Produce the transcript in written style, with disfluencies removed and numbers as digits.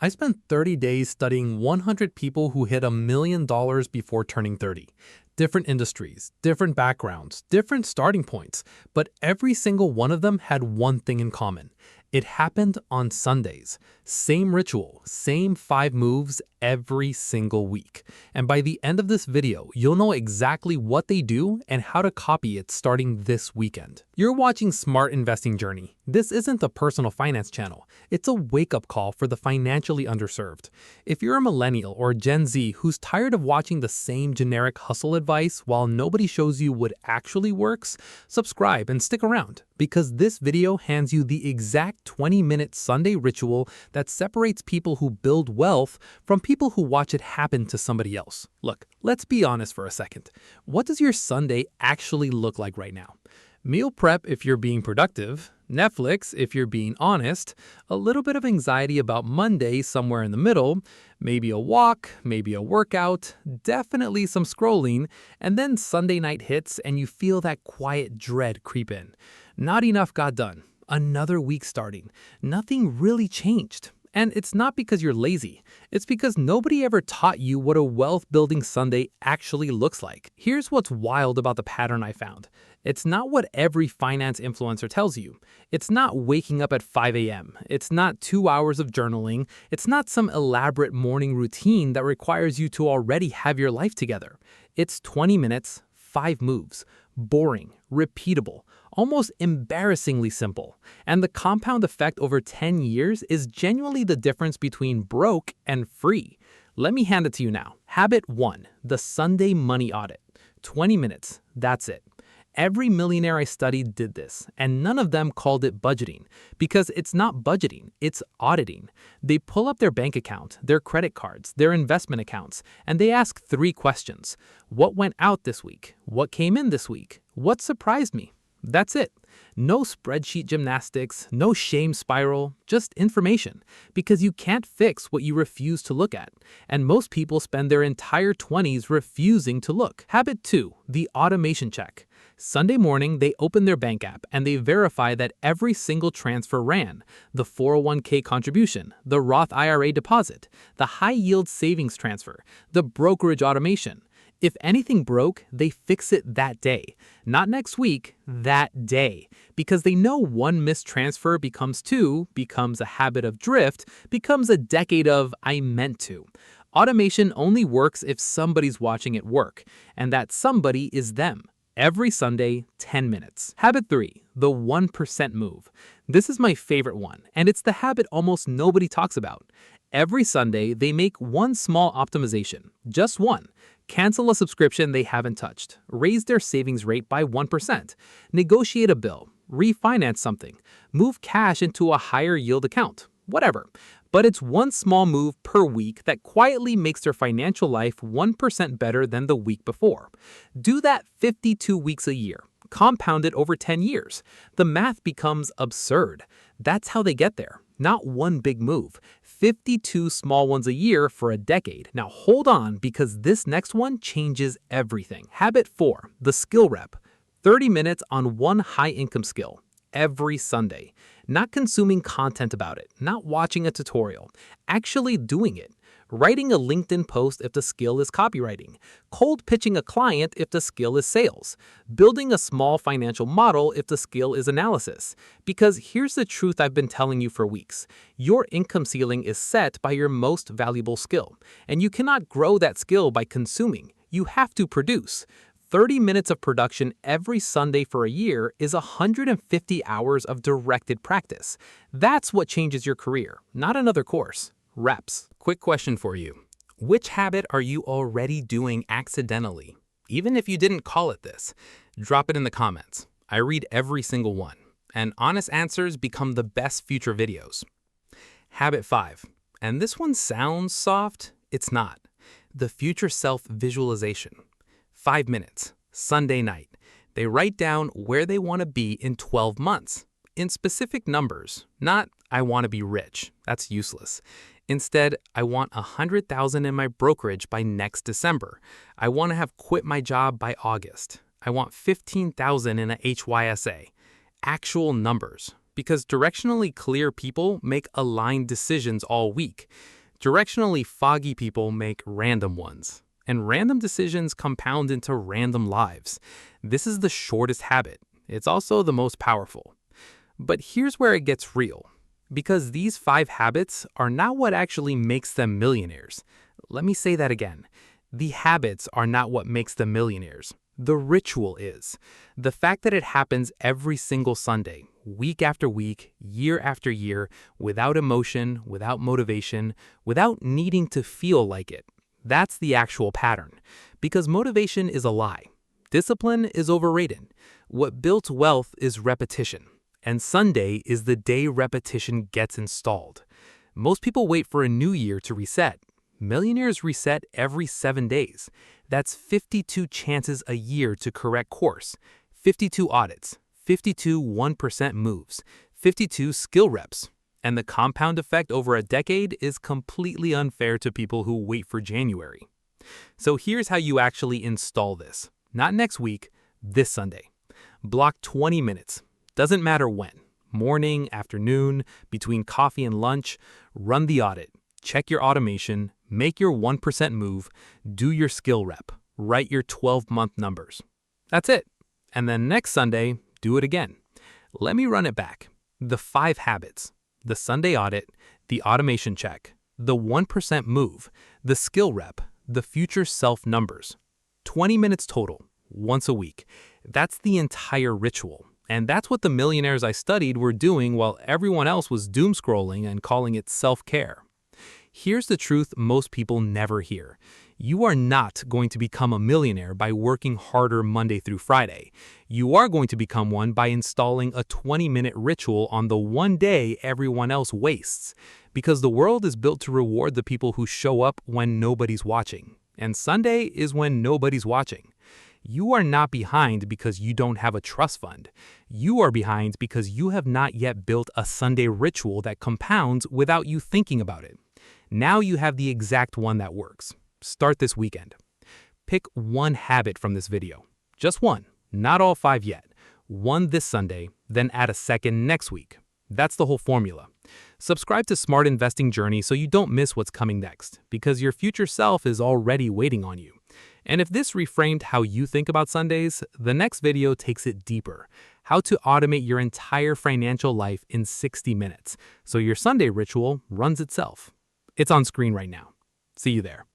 I spent 30 days studying 100 people who hit $1 million before turning 30. Different industries, different backgrounds, different starting points, but every single one of them had one thing in common. It happened on Sundays. Same ritual, same 5 moves every single week. And by the end of this video, you'll know exactly what they do and how to copy it starting this weekend. You're watching Smart Investing Journey. This isn't a personal finance channel. It's a wake-up call for the financially underserved. If you're a millennial or Gen Z who's tired of watching the same generic hustle advice while nobody shows you what actually works, subscribe and stick around, because this video hands you the exact 20-minute Sunday ritual that separates people who build wealth from people who watch it happen to somebody else. Look, let's be honest for a second. What does your Sunday actually look like right now? Meal prep if you're being productive, Netflix if you're being honest, a little bit of anxiety about Monday somewhere in the middle, maybe a walk, maybe a workout, definitely some scrolling, and then Sunday night hits and you feel that quiet dread creep in. Not enough got done. Another week starting. Nothing really changed. And it's not because you're lazy. It's because nobody ever taught you what a wealth-building Sunday actually looks like. Here's what's wild about the pattern I found. It's not what every finance influencer tells you. It's not waking up at 5 a.m. It's not 2 hours of journaling. It's not some elaborate morning routine that requires you to already have your life together. It's 20 minutes, 5 moves. Boring, repeatable, almost embarrassingly simple. And the compound effect over 10 years is genuinely the difference between broke and free. Let me hand it to you now. Habit 1, the Sunday money audit. 20 minutes, that's it. Every millionaire I studied did this, and none of them called it budgeting, because it's not budgeting, it's auditing. They pull up their bank account, their credit cards, their investment accounts, and they ask 3 questions. What went out this week? What came in this week? What surprised me? That's it. No spreadsheet gymnastics, no shame spiral, just information, because you can't fix what you refuse to look at. And most people spend their entire 20s refusing to look. Habit 2, the automation check. Sunday morning, they open their bank app and they verify that every single transfer ran. The 401k contribution, the Roth IRA deposit, the high-yield savings transfer, the brokerage automation. If anything broke, they fix it that day. Not next week, that day. Because they know one missed transfer becomes 2, becomes a habit of drift, becomes a decade of I meant to. Automation only works if somebody's watching it work, and that somebody is them. Every Sunday, 10 minutes. Habit 3, the 1% move. This is my favorite one, and it's the habit almost nobody talks about. Every Sunday, they make one small optimization, just one. Cancel a subscription they haven't touched, raise their savings rate by 1%, negotiate a bill, refinance something, move cash into a higher yield account, whatever. But it's one small move per week that quietly makes their financial life 1% better than the week before. Do that 52 weeks a year. Compound it over 10 years. The math becomes absurd. That's how they get there. Not one big move. 52 small ones a year for a decade. Now hold on, because this next one changes everything. Habit 4, the skill rep. 30 minutes on one high-income skill. Every Sunday. Not consuming content about it, not watching a tutorial, actually doing it. Writing a LinkedIn post if the skill is copywriting, cold pitching a client if the skill is sales, building a small financial model if the skill is analysis. Because here's the truth I've been telling you for weeks. Your income ceiling is set by your most valuable skill, and you cannot grow that skill by consuming. You have to produce. 30 minutes of production every Sunday for a year is 150 hours of directed practice. That's what changes your career, not another course. Reps. Quick question for you. Which habit are you already doing accidentally? Even if you didn't call it this, drop it in the comments. I read every single one, and honest answers become the best future videos. Habit 5. And this one sounds soft, it's not. The future self visualization. 5 minutes, Sunday night. They write down where they want to be in 12 months, in specific numbers, not I want to be rich. That's useless. Instead, I want $100,000 in my brokerage by next December. I want to have quit my job by August. I want $15,000 in a HYSA. Actual numbers. because directionally clear people make aligned decisions all week. Directionally foggy people make random ones. And random decisions compound into random lives. This is the shortest habit. It's also the most powerful. But here's where it gets real. Because these 5 habits are not what actually makes them millionaires. Let me say that again. The habits are not what makes them millionaires. The ritual is. The fact that it happens every single Sunday, week after week, year after year, without emotion, without motivation, without needing to feel like it. That's the actual pattern. Because motivation is a lie. Discipline is overrated. What builds wealth is repetition. And Sunday is the day repetition gets installed. Most people wait for a new year to reset. Millionaires reset every 7 days. That's 52 chances a year to correct course, 52 audits, 52 1% moves, 52 skill reps. And the compound effect over a decade is completely unfair to people who wait for January. So here's how you actually install this. Not next week, this Sunday. Block 20 minutes. Doesn't matter when. Morning, afternoon, between coffee and lunch. Run the audit. Check your automation. Make your 1% move. Do your skill rep. Write your 12-month numbers. That's it. And then next Sunday, do it again. Let me run it back. The 5 habits. The Sunday audit. The automation check. The 1% move. The skill rep. The future self numbers. 20 minutes total. Once a week. That's the entire ritual. And that's what the millionaires I studied were doing while everyone else was doom scrolling and calling it self-care. Here's the truth most people never hear. You are not going to become a millionaire by working harder Monday through Friday. You are going to become one by installing a 20-minute ritual on the one day everyone else wastes. Because the world is built to reward the people who show up when nobody's watching. And Sunday is when nobody's watching. You are not behind because you don't have a trust fund. You are behind because you have not yet built a Sunday ritual that compounds without you thinking about it. Now you have the exact one that works. Start this weekend. Pick one habit from this video. Just one, not all 5 yet. One this Sunday, then add a second next week. That's the whole formula. Subscribe to Smart Investing Journey so you don't miss what's coming next, because your future self is already waiting on you. And if this reframed how you think about Sundays, the next video takes it deeper. How to automate your entire financial life in 60 minutes, so your Sunday ritual runs itself. It's on screen right now. See you there.